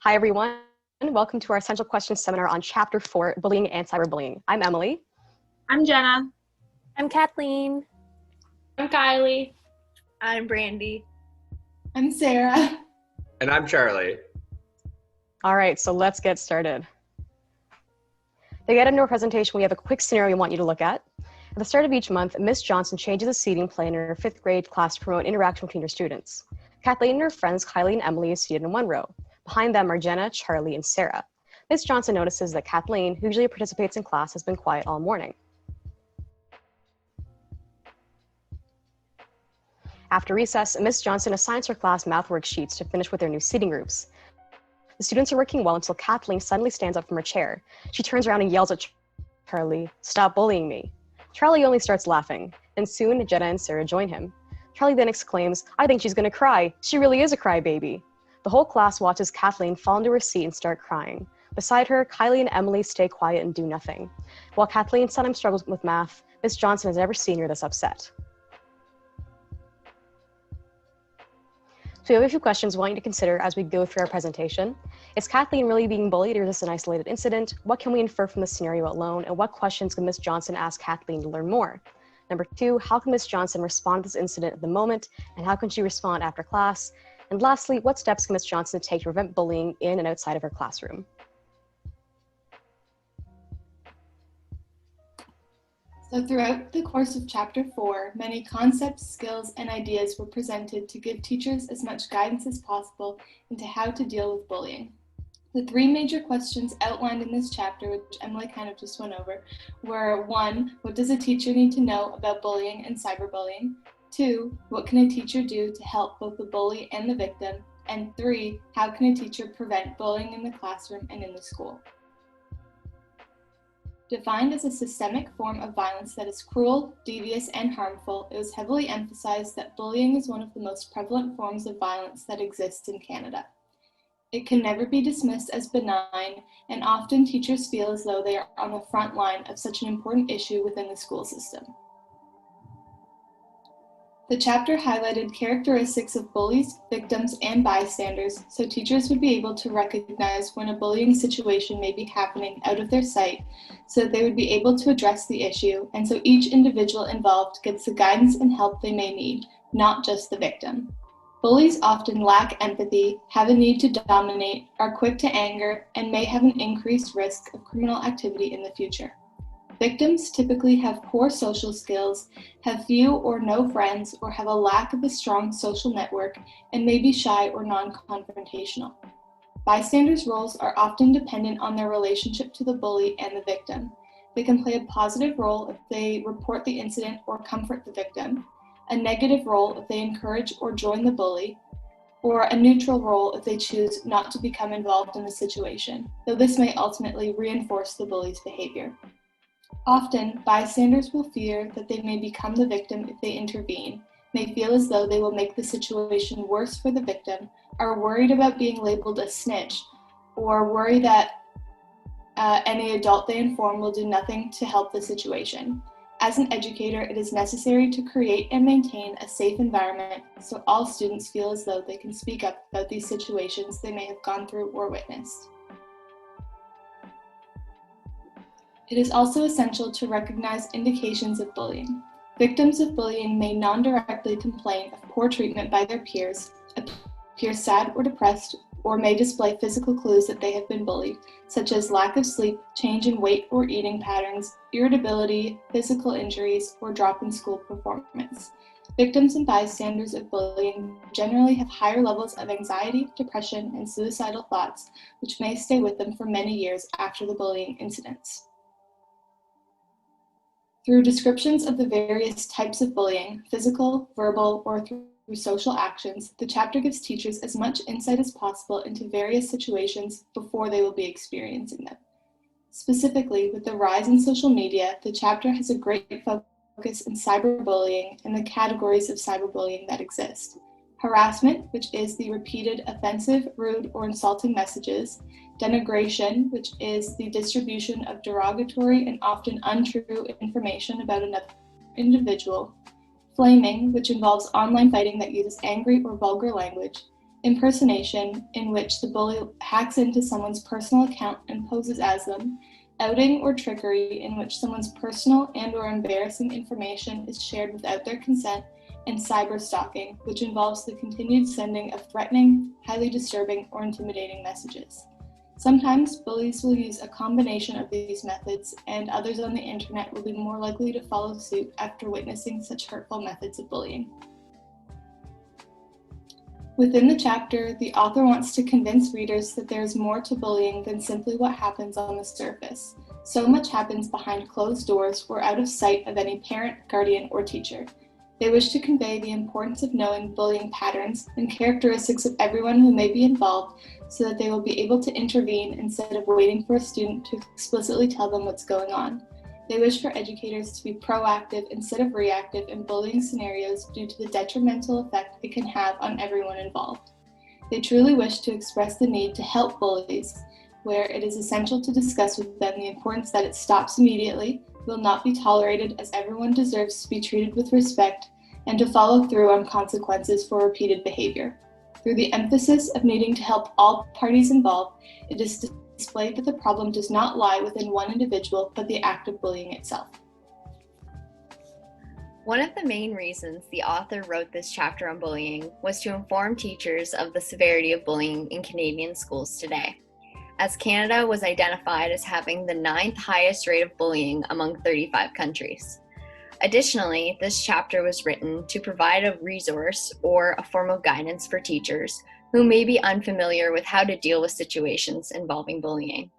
Hi, everyone. Welcome to our Essential Questions seminar on Chapter 4, Bullying and Cyberbullying. I'm Emily. I'm Jenna. I'm Kathleen. I'm Kylie. I'm Brandy. I'm Sarah. And I'm Charlie. All right, so let's get started. To get into our presentation, we have a quick scenario we want you to look at. At the start of each month, Ms. Johnson changes the seating plan in her 5th grade class to promote interaction between her students. Kathleen and her friends, Kylie and Emily, are seated in one row. Behind them are Jenna, Charlie, and Sarah. Ms. Johnson notices that Kathleen, who usually participates in class, has been quiet all morning. After recess, Ms. Johnson assigns her class math worksheets to finish with their new seating groups. The students are working well until Kathleen suddenly stands up from her chair. She turns around and yells at Charlie, "Stop bullying me." Charlie only starts laughing, and soon Jenna and Sarah join him. Charlie then exclaims, "I think she's gonna cry. She really is a crybaby." The whole class watches Kathleen fall into her seat and start crying. Beside her, Kylie and Emily stay quiet and do nothing. While Kathleen sometimes struggles with math, Ms. Johnson has never seen her this upset. So we have a few questions we want you to consider as we go through our presentation. Is Kathleen really being bullied, or is this an isolated incident? What can we infer from the scenario alone? And what questions can Ms. Johnson ask Kathleen to learn more? Number 2, how can Ms. Johnson respond to this incident at the moment? And how can she respond after class? And lastly, what steps can Ms. Johnson take to prevent bullying in and outside of her classroom? So throughout the course of Chapter 4, many concepts, skills, and ideas were presented to give teachers as much guidance as possible into how to deal with bullying. The 3 major questions outlined in this chapter, which Emily kind of just went over, were 1, what does a teacher need to know about bullying and cyberbullying? 2, what can a teacher do to help both the bully and the victim? And 3, how can a teacher prevent bullying in the classroom and in the school? Defined as a systemic form of violence that is cruel, devious, and harmful, it was heavily emphasized that bullying is one of the most prevalent forms of violence that exists in Canada. It can never be dismissed as benign, and often teachers feel as though they are on the front line of such an important issue within the school system. The chapter highlighted characteristics of bullies, victims, and bystanders, so teachers would be able to recognize when a bullying situation may be happening out of their sight, so that they would be able to address the issue, and so each individual involved gets the guidance and help they may need, not just the victim. Bullies often lack empathy, have a need to dominate, are quick to anger, and may have an increased risk of criminal activity in the future. Victims typically have poor social skills, have few or no friends, or have a lack of a strong social network, and may be shy or non-confrontational. Bystanders' roles are often dependent on their relationship to the bully and the victim. They can play a positive role if they report the incident or comfort the victim, a negative role if they encourage or join the bully, or a neutral role if they choose not to become involved in the situation, though this may ultimately reinforce the bully's behavior. Often, bystanders will fear that they may become the victim if they intervene, may feel as though they will make the situation worse for the victim, are worried about being labeled a snitch, or worry that any adult they inform will do nothing to help the situation. As an educator, it is necessary to create and maintain a safe environment so all students feel as though they can speak up about these situations they may have gone through or witnessed. It is also essential to recognize indications of bullying. Victims of bullying may non-directly complain of poor treatment by their peers, appear sad or depressed, or may display physical clues that they have been bullied, such as lack of sleep, change in weight or eating patterns, irritability, physical injuries, or drop in school performance. Victims and bystanders of bullying generally have higher levels of anxiety, depression, and suicidal thoughts, which may stay with them for many years after the bullying incidents. Through descriptions of the various types of bullying, physical, verbal, or through social actions, the chapter gives teachers as much insight as possible into various situations before they will be experiencing them. Specifically, with the rise in social media, the chapter has a great focus in cyberbullying and the categories of cyberbullying that exist. Harassment, which is the repeated offensive, rude, or insulting messages. Denigration, which is the distribution of derogatory and often untrue information about another individual. Flaming, which involves online fighting that uses angry or vulgar language. impersonation, in which the bully hacks into someone's personal account and poses as them, outing or trickery, in which someone's personal and/or embarrassing information is shared without their consent, and cyberstalking, which involves the continued sending of threatening, highly disturbing, or intimidating messages. Sometimes bullies will use a combination of these methods, and others on the internet will be more likely to follow suit after witnessing such hurtful methods of bullying. Within the chapter, the author wants to convince readers that there is more to bullying than simply what happens on the surface. So much happens behind closed doors or out of sight of any parent, guardian, or teacher. They wish to convey the importance of knowing bullying patterns and characteristics of everyone who may be involved so that they will be able to intervene instead of waiting for a student to explicitly tell them what's going on. They wish for educators to be proactive instead of reactive in bullying scenarios due to the detrimental effect it can have on everyone involved. They truly wish to express the need to help bullies, where it is essential to discuss with them the importance that it stops immediately, will not be tolerated as everyone deserves to be treated with respect, and to follow through on consequences for repeated behavior. Through the emphasis of needing to help all parties involved, it is displayed that the problem does not lie within one individual, but the act of bullying itself. One of the main reasons the author wrote this chapter on bullying was to inform teachers of the severity of bullying in Canadian schools today, as Canada was identified as having the 9th highest rate of bullying among 35 countries. Additionally, this chapter was written to provide a resource or a form of guidance for teachers who may be unfamiliar with how to deal with situations involving bullying.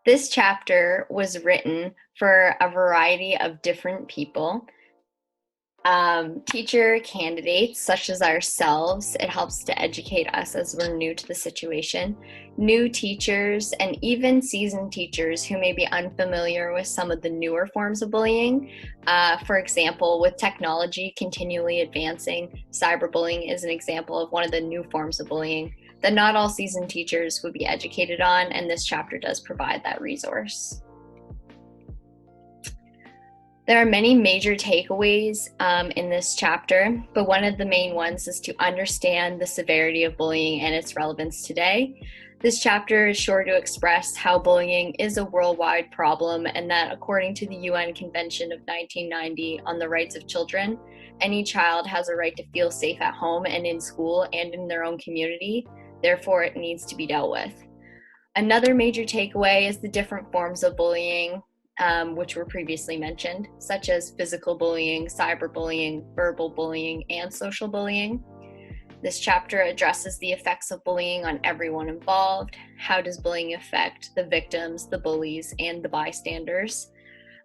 This chapter was written for a variety of different people. Teacher candidates such as ourselves, it helps to educate us as we're new to the situation, new teachers, and even seasoned teachers who may be unfamiliar with some of the newer forms of bullying. For example, with technology continually advancing, cyberbullying is an example of one of the new forms of bullying that not all seasoned teachers would be educated on, and this chapter does provide that resource. There are many major takeaways in this chapter, but one of the main ones is to understand the severity of bullying and its relevance today. This chapter is sure to express how bullying is a worldwide problem, and that according to the UN Convention of 1990 on the Rights of Children, any child has a right to feel safe at home and in school and in their own community. Therefore, it needs to be dealt with. Another major takeaway is the different forms of bullying, which were previously mentioned, such as physical bullying, cyberbullying, verbal bullying, and social bullying. This chapter addresses the effects of bullying on everyone involved. How does bullying affect the victims, the bullies, and the bystanders?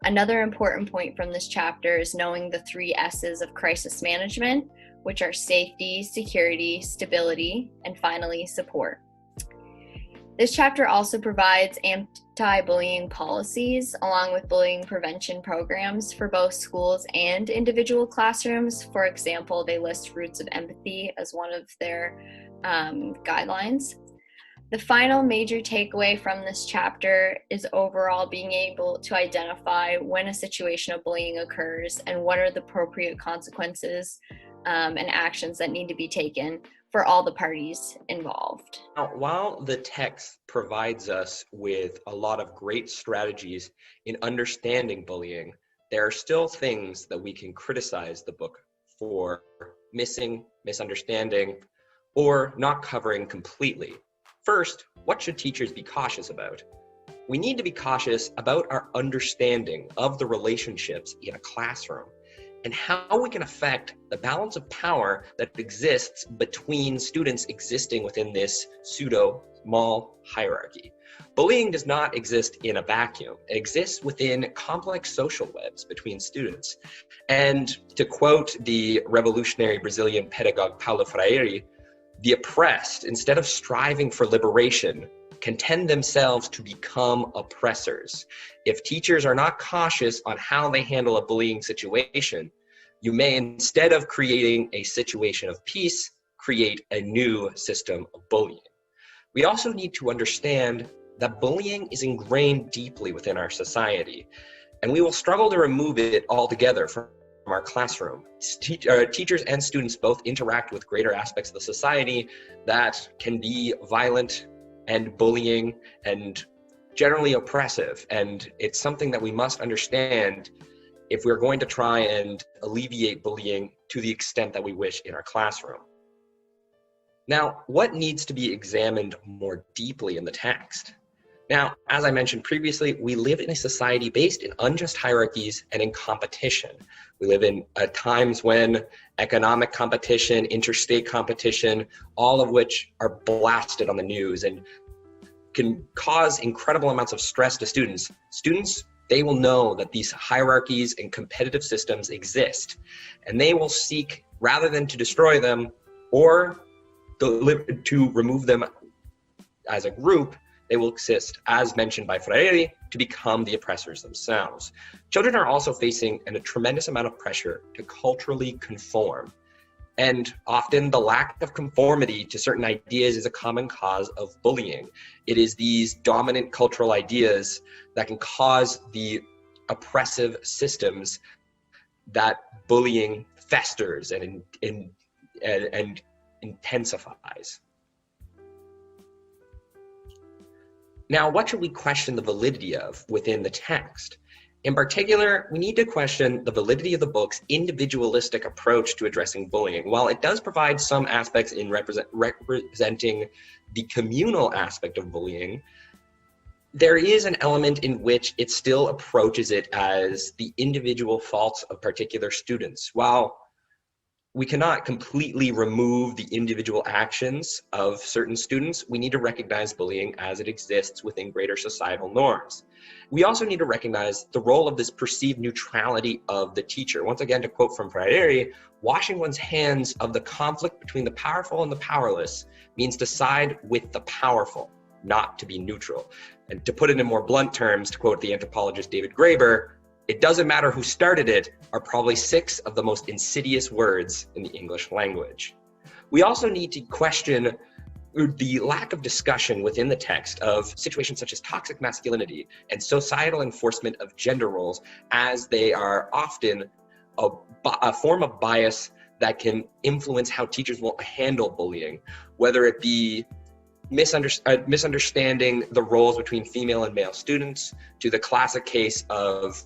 Another important point from this chapter is knowing the 3 S's of crisis management, which are safety, security, stability, and finally, support. This chapter also provides anti-bullying policies along with bullying prevention programs for both schools and individual classrooms. For example, they list roots of empathy as one of their guidelines. The final major takeaway from this chapter is overall being able to identify when a situation of bullying occurs and what are the appropriate consequences and actions that need to be taken for all the parties involved. Now, while the text provides us with a lot of great strategies in understanding bullying, there are still things that we can criticize the book for missing, misunderstanding, or not covering completely. First, what should teachers be cautious about? We need to be cautious about our understanding of the relationships in a classroom and how we can affect the balance of power that exists between students existing within this pseudo-small hierarchy. Bullying does not exist in a vacuum. It exists within complex social webs between students. And to quote the revolutionary Brazilian pedagogue Paulo Freire, the oppressed, instead of striving for liberation, contend themselves to become oppressors. If teachers are not cautious on how they handle a bullying situation, you may, instead of creating a situation of peace, create a new system of bullying. We also need to understand that bullying is ingrained deeply within our society, and we will struggle to remove it altogether from our classroom. Teachers and students both interact with greater aspects of the society that can be violent and bullying and generally oppressive. And it's something that we must understand if we're going to try and alleviate bullying to the extent that we wish in our classroom. Now, what needs to be examined more deeply in the text? Now, as I mentioned previously, we live in a society based in unjust hierarchies and in competition. We live in times when economic competition, interstate competition, all of which are blasted on the news and can cause incredible amounts of stress to students. Students, they will know that these hierarchies and competitive systems exist, and they will seek, rather than to destroy them or to remove them as a group, they will exist, as mentioned by Freire, to become the oppressors themselves. Children are also facing a tremendous amount of pressure to culturally conform. And often the lack of conformity to certain ideas is a common cause of bullying. It is these dominant cultural ideas that can cause the oppressive systems that bullying festers and intensifies. Now, what should we question the validity of within the text? In particular, we need to question the validity of the book's individualistic approach to addressing bullying. While it does provide some aspects in representing the communal aspect of bullying, there is an element in which it still approaches it as the individual faults of particular students. While we cannot completely remove the individual actions of certain students, we need to recognize bullying as it exists within greater societal norms. We also need to recognize the role of this perceived neutrality of the teacher. Once again, to quote from Freire, washing one's hands of the conflict between the powerful and the powerless means to side with the powerful, not to be neutral. And to put it in more blunt terms, to quote the anthropologist David Graeber, "It doesn't matter who started it" are probably 6 of the most insidious words in the English language. We also need to question the lack of discussion within the text of situations such as toxic masculinity and societal enforcement of gender roles, as they are often a form of bias that can influence how teachers will handle bullying, whether it be misunderstanding the roles between female and male students, to the classic case of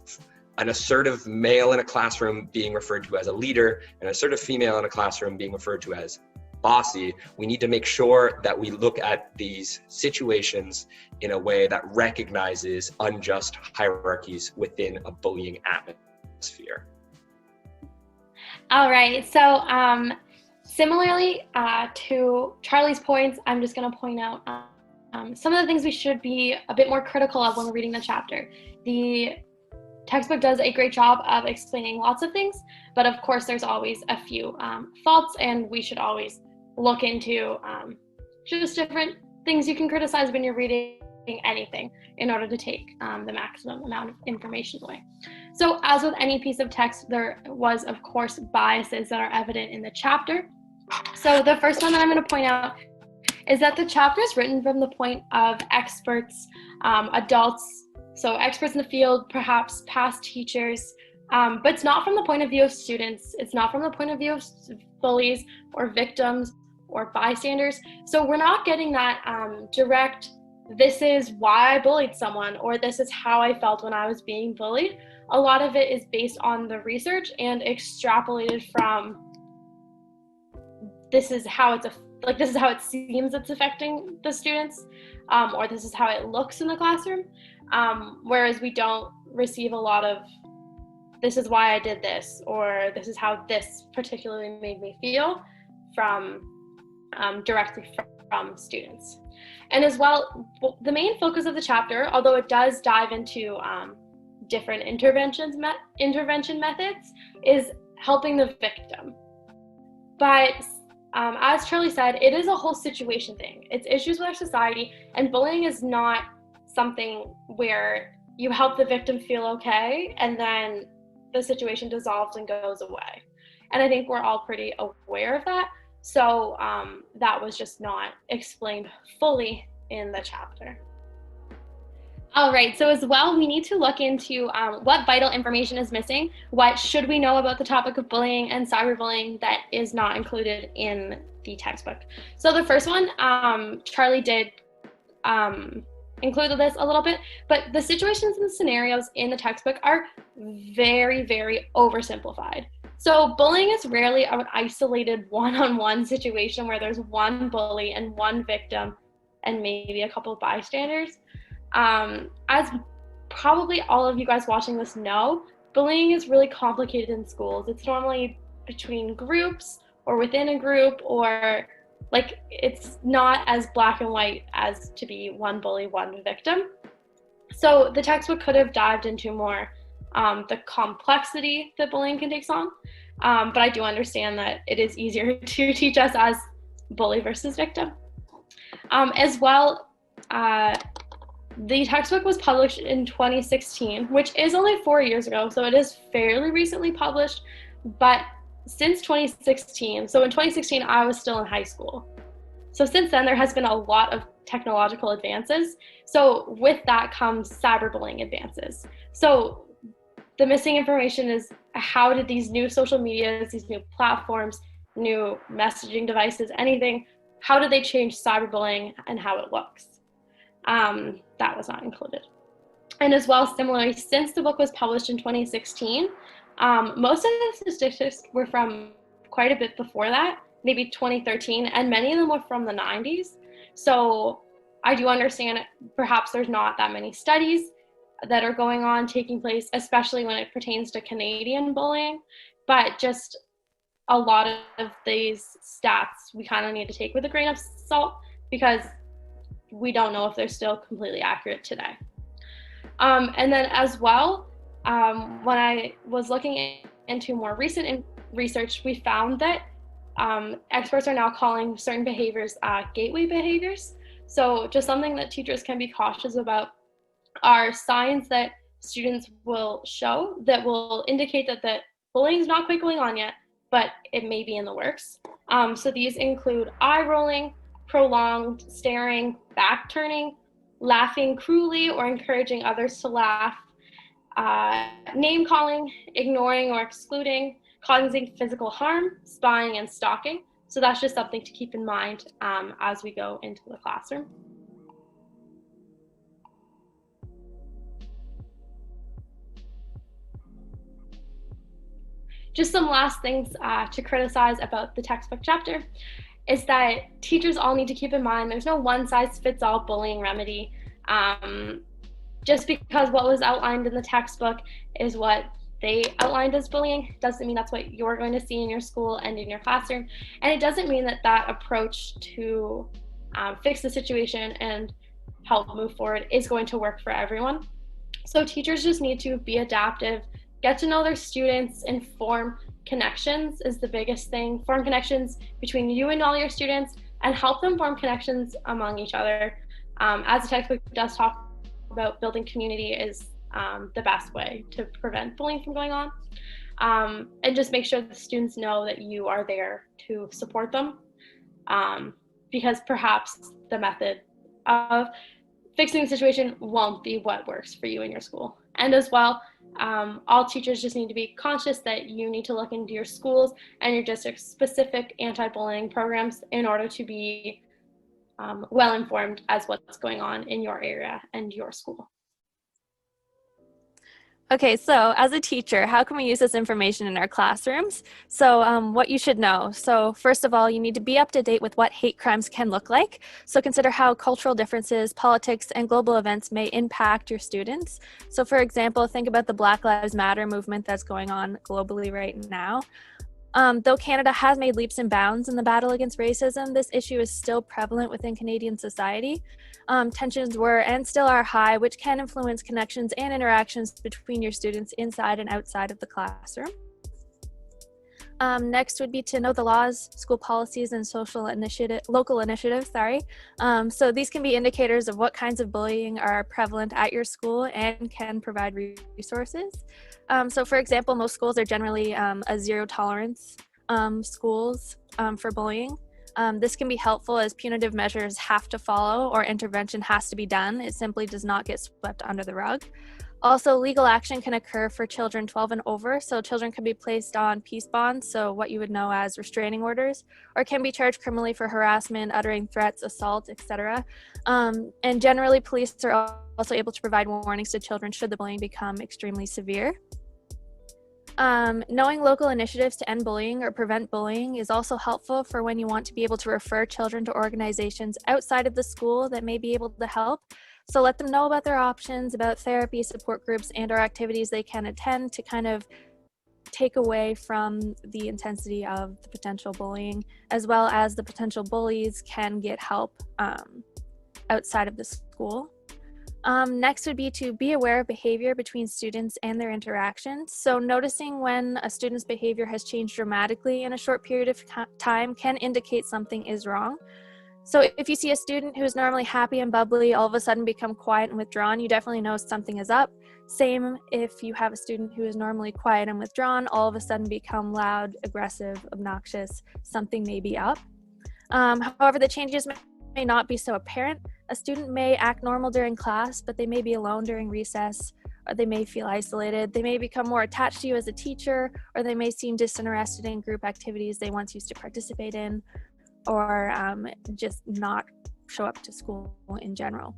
an assertive male in a classroom being referred to as a leader, and an assertive female in a classroom being referred to as bossy. We need to make sure that we look at these situations in a way that recognizes unjust hierarchies within a bullying atmosphere. All right, so similarly to Charlie's points, I'm just going to point out some of the things we should be a bit more critical of when we're reading the chapter. The textbook does a great job of explaining lots of things, but of course there's always a few faults, and we should always look into just different things you can criticize when you're reading anything in order to take the maximum amount of information away. So as with any piece of text, there was of course biases that are evident in the chapter. So the first one that I'm going to point out is that the chapter is written from the point of experts, adults, so experts in the field, perhaps past teachers, but it's not from the point of view of students. It's not from the point of view of bullies or victims or bystanders. So we're not getting that direct, this is why I bullied someone, or this is how I felt when I was being bullied. A lot of it is based on the research and extrapolated from this is how it seems it's affecting the students, or this is how it looks in the classroom. Whereas we don't receive a lot of, this is why I did this, or this is how this particularly made me feel from directly from students. And as well, the main focus of the chapter, although it does dive into different intervention methods, is helping the victim. But as Charlie said, it is a whole situation thing. It's issues with our society, and bullying is not something where you help the victim feel okay and then the situation dissolves and goes away. And I think we're all pretty aware of that. So that was just not explained fully in the chapter. All right, so as well, we need to look into what vital information is missing, what should we know about the topic of bullying and cyberbullying that is not included in the textbook. So the first one, Charlie did include this a little bit, but the situations and scenarios in the textbook are very, very oversimplified. So bullying is rarely an isolated one-on-one situation where there's one bully and one victim and maybe a couple of bystanders. As probably all of you guys watching this know, bullying is really complicated in schools. It's normally between groups or within a group, or like it's not as black and white as to be one bully, one victim. So the textbook could have dived into more the complexity that bullying can take on. But I do understand that it is easier to teach us as bully versus victim. As well, the textbook was published in 2016, which is only 4 years ago, so it is fairly recently published. But since 2016, so in 2016, I was still in high school. So since then, there has been a lot of technological advances. So with that comes cyberbullying advances. So the missing information is, how did these new social medias, these new platforms, new messaging devices, anything, how did they change cyberbullying and how it looks? That was not included. And as well, similarly, since the book was published in 2016, most of the statistics were from quite a bit before that, maybe 2013, and many of them were from the 90s. So I do understand perhaps there's not that many studies that are going on, taking place, especially when it pertains to Canadian bullying, but just a lot of these stats we kind of need to take with a grain of salt because we don't know if they're still completely accurate today. And then as well, when I was looking into more recent research, we found that experts are now calling certain behaviors gateway behaviors. So just something that teachers can be cautious about are signs that students will show that will indicate that the bullying is not quite going on yet, but it may be in the works. So these include eye rolling, prolonged staring, back turning, laughing cruelly or encouraging others to laugh, name calling, ignoring or excluding, causing physical harm, spying, and stalking. So that's just something to keep in mind as we go into the classroom. Just some last things to criticize about the textbook chapter is that teachers all need to keep in mind there's no one-size-fits-all bullying remedy. Just because what was outlined in the textbook is what they outlined as bullying doesn't mean that's what you're going to see in your school and in your classroom. And it doesn't mean that that approach to fix the situation and help move forward is going to work for everyone. So teachers just need to be adaptive, get to know their students, and form connections is the biggest thing. Form connections between you and all your students and help them form connections among each other. As the textbook does talk about, building community is the best way to prevent bullying from going on. And just make sure the students know that you are there to support them, because perhaps the method of fixing the situation won't be what works for you in your school. And as well, all teachers just need to be conscious that you need to look into your schools and your district's specific anti-bullying programs in order to be well informed as what's going on in your area and your school. Okay, so as a teacher, how can we use this information in our classrooms? So what you should know. So first of all, you need to be up to date with what hate crimes can look like. So consider how cultural differences, politics, and global events may impact your students. So for example, think about the Black Lives Matter movement that's going on globally right now. Though Canada has made leaps and bounds in the battle against racism, this issue is still prevalent within Canadian society. Tensions were and still are high, which can influence connections and interactions between your students inside and outside of the classroom. Next would be to know the laws, school policies, and local initiatives. So these can be indicators of what kinds of bullying are prevalent at your school and can provide resources. So for example, most schools are generally a zero tolerance schools for bullying. This can be helpful as punitive measures have to follow or intervention has to be done. It simply does not get swept under the rug. Also, legal action can occur for children 12 and over, so children can be placed on peace bonds, so what you would know as restraining orders, or can be charged criminally for harassment, uttering threats, assault, etc. And generally, police are also able to provide warnings to children should the bullying become extremely severe. Knowing local initiatives to end bullying or prevent bullying is also helpful for when you want to be able to refer children to organizations outside of the school that may be able to help. So let them know about their options, about therapy, support groups, and or activities they can attend to kind of take away from the intensity of the potential bullying, as well as the potential bullies can get help outside of the school. Next would be to be aware of behavior between students and their interactions. So noticing when a student's behavior has changed dramatically in a short period of time can indicate something is wrong. So if you see a student who is normally happy and bubbly all of a sudden become quiet and withdrawn, you definitely know something is up. Same if you have a student who is normally quiet and withdrawn, all of a sudden become loud, aggressive, obnoxious, something may be up. However, the changes may not be so apparent. A student may act normal during class, but they may be alone during recess, or they may feel isolated. They may become more attached to you as a teacher, or they may seem disinterested in group activities they once used to participate in, or just not show up to school in general.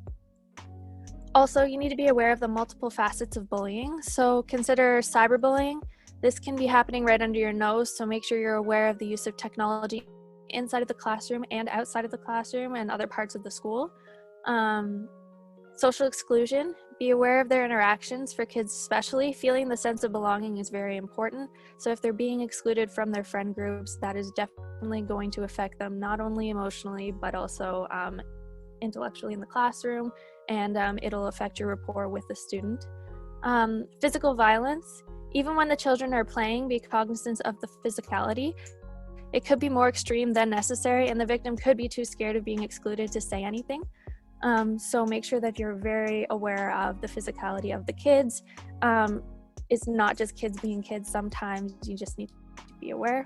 Also, you need to be aware of the multiple facets of bullying. So consider cyberbullying. This can be happening right under your nose, so make sure you're aware of the use of technology inside of the classroom and outside of the classroom and other parts of the school. Social exclusion. Be aware of their interactions. For kids especially, feeling the sense of belonging is very important. So if they're being excluded from their friend groups, that is definitely going to affect them not only emotionally, but also intellectually in the classroom, and it'll affect your rapport with the student. Physical violence. Even when the children are playing, be cognizant of the physicality. It could be more extreme than necessary, and the victim could be too scared of being excluded to say anything. So make sure that you're very aware of the physicality of the kids. It's not just kids being kids. Sometimes you just need to be aware.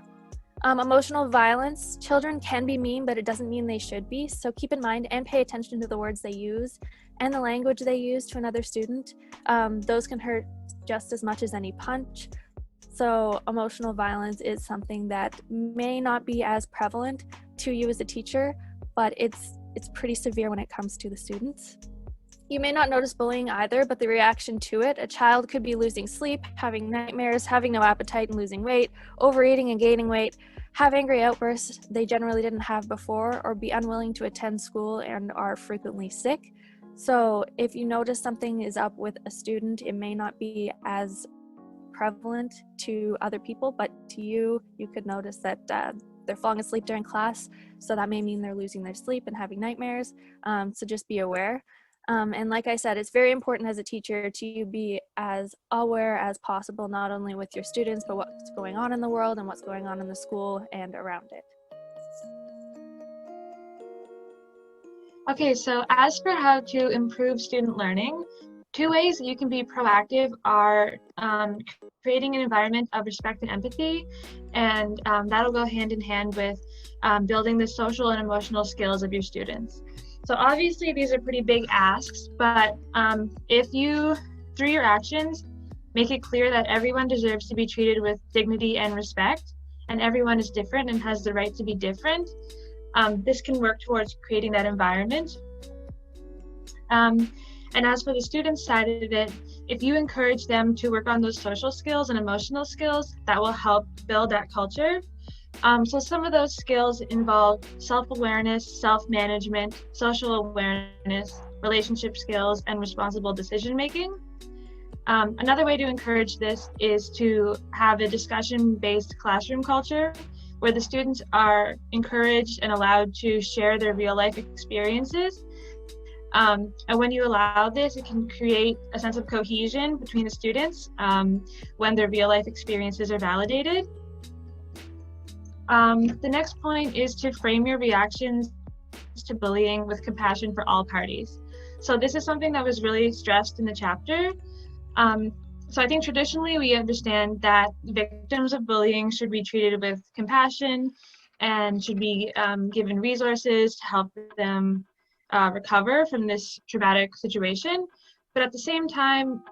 Emotional violence. Children can be mean, but it doesn't mean they should be. So keep in mind and pay attention to the words they use and the language they use to another student. Those can hurt just as much as any punch. So emotional violence is something that may not be as prevalent to you as a teacher, but it's pretty severe when it comes to the students. You may not notice bullying either, but the reaction to it, a child could be losing sleep, having nightmares, having no appetite and losing weight, overeating and gaining weight, have angry outbursts they generally didn't have before, or be unwilling to attend school and are frequently sick. So if you notice something is up with a student, it may not be as prevalent to other people, but to you, you could notice that they're falling asleep during class, so that may mean they're losing their sleep and having nightmares. So just be aware. And like I said, it's very important as a teacher to be as aware as possible, not only with your students, but what's going on in the world and what's going on in the school and around it. Okay, so as for how to improve student learning, 2 ways that you can be proactive are creating an environment of respect and empathy, and that'll go hand in hand with building the social and emotional skills of your students. So obviously these are pretty big asks, but if you, through your actions, make it clear that everyone deserves to be treated with dignity and respect, and everyone is different and has the right to be different, this can work towards creating that environment. And as for the student side of it, if you encourage them to work on those social skills and emotional skills, that will help build that culture. So some of those skills involve self-awareness, self-management, social awareness, relationship skills, and responsible decision-making. Another way to encourage this is to have a discussion-based classroom culture where the students are encouraged and allowed to share their real-life experiences. And when you allow this, it can create a sense of cohesion between the students when their real-life experiences are validated. The next point is to frame your reactions to bullying with compassion for all parties. So this is something that was really stressed in the chapter. So I think traditionally we understand that victims of bullying should be treated with compassion and should be given resources to help them recover from this traumatic situation. But at the same time,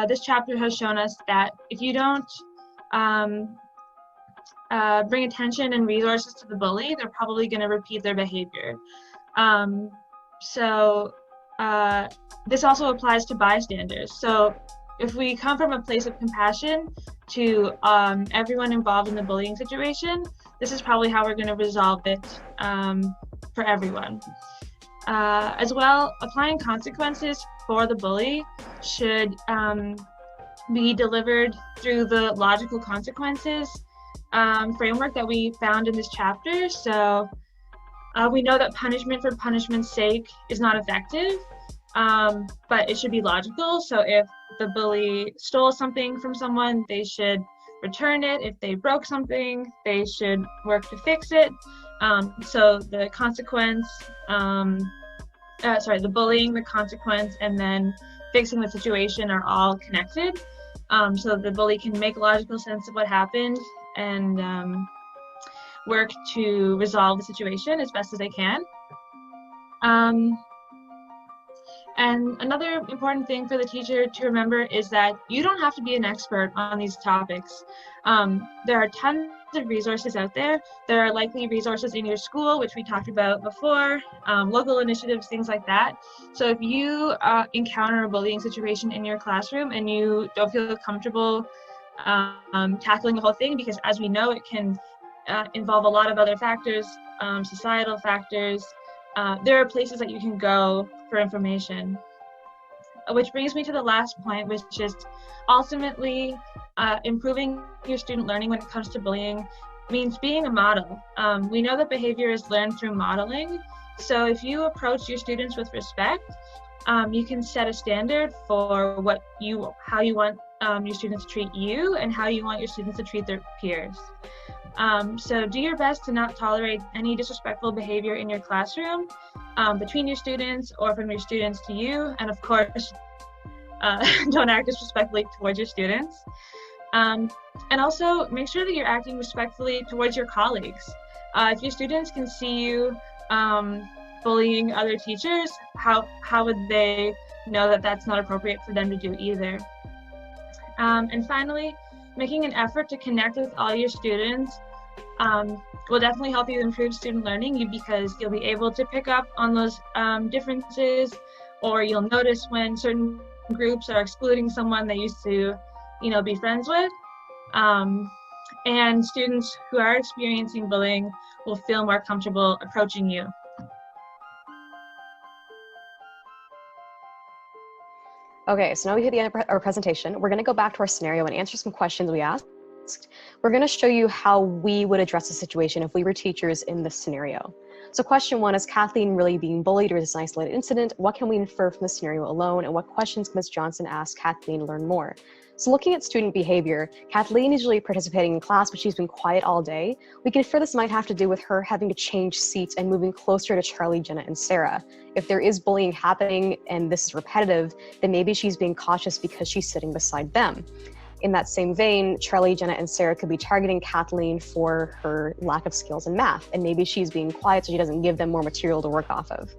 this chapter has shown us that if you don't bring attention and resources to the bully, they're probably going to repeat their behavior. This also applies to bystanders. So if we come from a place of compassion to everyone involved in the bullying situation, this is probably how we're going to resolve it for everyone. As well, applying consequences for the bully should be delivered through the logical consequences framework that we found in this chapter. So we know that punishment for punishment's sake is not effective, but it should be logical. So if the bully stole something from someone, they should return it. If they broke something, they should work to fix it. So the consequence, the bullying, the consequence, and then fixing the situation are all connected. So the bully can make logical sense of what happened and work to resolve the situation as best as they can. And another important thing for the teacher to remember is that you don't have to be an expert on these topics. There are tons of resources out there. There are likely resources in your school, which we talked about before, local initiatives, things like that. So if you encounter a bullying situation in your classroom and you don't feel comfortable tackling the whole thing, because as we know, it can involve a lot of other factors, societal factors, there are places that you can go for information. Which brings me to the last point, which is ultimately improving your student learning when it comes to bullying means being a model. We know that behavior is learned through modeling. So if you approach your students with respect, you can set a standard for how you want your students to treat you and how you want your students to treat their peers. So do your best to not tolerate any disrespectful behavior in your classroom, between your students or from your students to you, and of course, don't act disrespectfully towards your students. And also make sure that you're acting respectfully towards your colleagues. If your students can see you bullying other teachers, how would they know that that's not appropriate for them to do either? And finally, making an effort to connect with all your students will definitely help you improve student learning because you'll be able to pick up on those differences, or you'll notice when certain groups are excluding someone they used to, be friends with. And students who are experiencing bullying will feel more comfortable approaching you. Okay, so now we hit the end of our presentation. We're going to go back to our scenario and answer some questions we asked. We're going to show you how we would address the situation if we were teachers in this scenario. So question 1, is Kathleen really being bullied, or is this an isolated incident? What can we infer from the scenario alone, and what questions can Ms. Johnson ask Kathleen to learn more? So looking at student behavior, Kathleen is usually participating in class, but she's been quiet all day. We can infer this might have to do with her having to change seats and moving closer to Charlie, Jenna, and Sarah. If there is bullying happening and this is repetitive, then maybe she's being cautious because she's sitting beside them. In that same vein, Charlie, Jenna, and Sarah could be targeting Kathleen for her lack of skills in math, and maybe she's being quiet so she doesn't give them more material to work off of.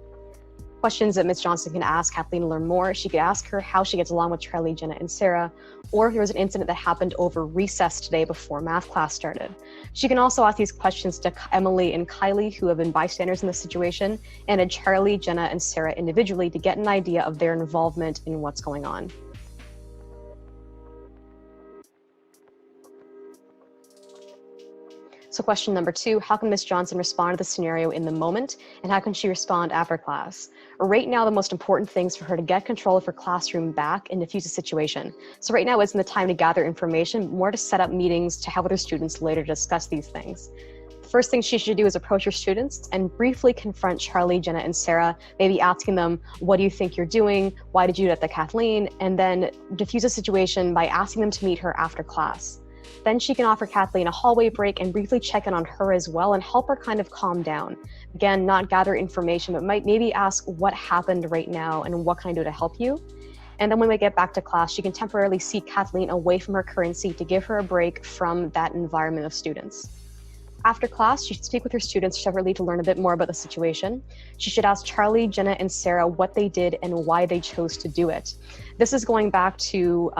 Questions that Ms. Johnson can ask Kathleen to learn more. She could ask her how she gets along with Charlie, Jenna, and Sarah, or if there was an incident that happened over recess today before math class started. She can also ask these questions to Emily and Kylie, who have been bystanders in this situation, and to Charlie, Jenna, and Sarah individually to get an idea of their involvement in what's going on. So question number 2, how can Ms. Johnson respond to the scenario in the moment, and how can she respond after class? Right now, the most important thing is for her to get control of her classroom back and diffuse the situation. So right now isn't the time to gather information, more to set up meetings to have with her students later to discuss these things. The first thing she should do is approach her students and briefly confront Charlie, Jenna, and Sarah, maybe asking them, what do you think you're doing? Why did you do that to Kathleen? And then diffuse the situation by asking them to meet her after class. Then she can offer Kathleen a hallway break and briefly check in on her as well and help her kind of calm down. Again, not gather information, but might maybe ask what happened right now and what can I do to help you? And then when we get back to class, she can temporarily seat Kathleen away from her current seat to give her a break from that environment of students. After class, she should speak with her students separately to learn a bit more about the situation. She should ask Charlie, Jenna, and Sarah what they did and why they chose to do it. This is going back to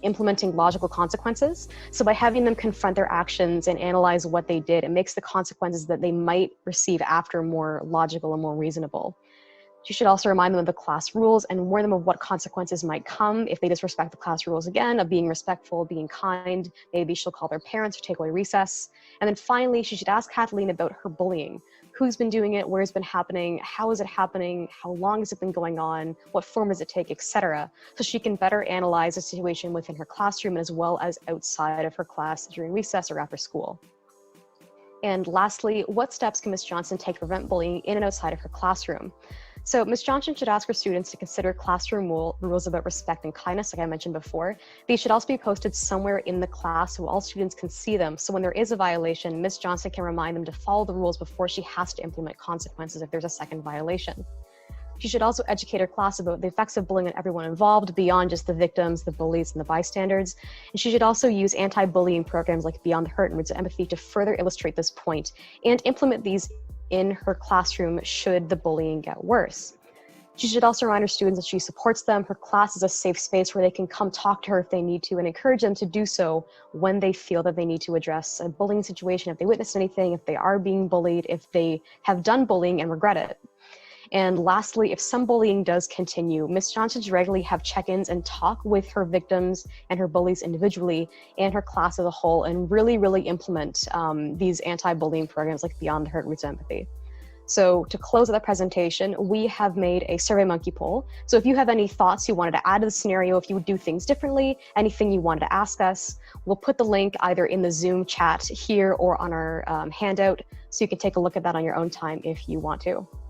implementing logical consequences. So by having them confront their actions and analyze what they did, it makes the consequences that they might receive after more logical and more reasonable. She should also remind them of the class rules and warn them of what consequences might come if they disrespect the class rules again, of being respectful, being kind. Maybe she'll call their parents or take away recess. And then finally, she should ask Kathleen about her bullying. Who's been doing it, where it's been happening, how is it happening, how long has it been going on, what form does it take, etc. So she can better analyze the situation within her classroom as well as outside of her class during recess or after school. And lastly, what steps can Ms. Johnson take to prevent bullying in and outside of her classroom? So Ms. Johnson should ask her students to consider classroom rules about respect and kindness, like I mentioned before. These should also be posted somewhere in the class so all students can see them. So when there is a violation, Ms. Johnson can remind them to follow the rules before she has to implement consequences if there's a second violation. She should also educate her class about the effects of bullying on everyone involved, beyond just the victims, the bullies, and the bystanders. And she should also use anti-bullying programs like Beyond the Hurt and Roots of Empathy to further illustrate this point and implement these in her classroom should the bullying get worse. She should also remind her students that she supports them. Her class is a safe space where they can come talk to her if they need to and encourage them to do so when they feel that they need to address a bullying situation, if they witness anything, if they are being bullied, if they have done bullying and regret it. And lastly, if some bullying does continue, Ms. Johnson should regularly have check-ins and talk with her victims and her bullies individually and her class as a whole and really implement these anti-bullying programs like Beyond the Hurt, Roots of Empathy. So to close out the presentation, we have made a SurveyMonkey poll. So if you have any thoughts you wanted to add to the scenario, if you would do things differently, anything you wanted to ask us, we'll put the link either in the Zoom chat here or on our handout so you can take a look at that on your own time if you want to.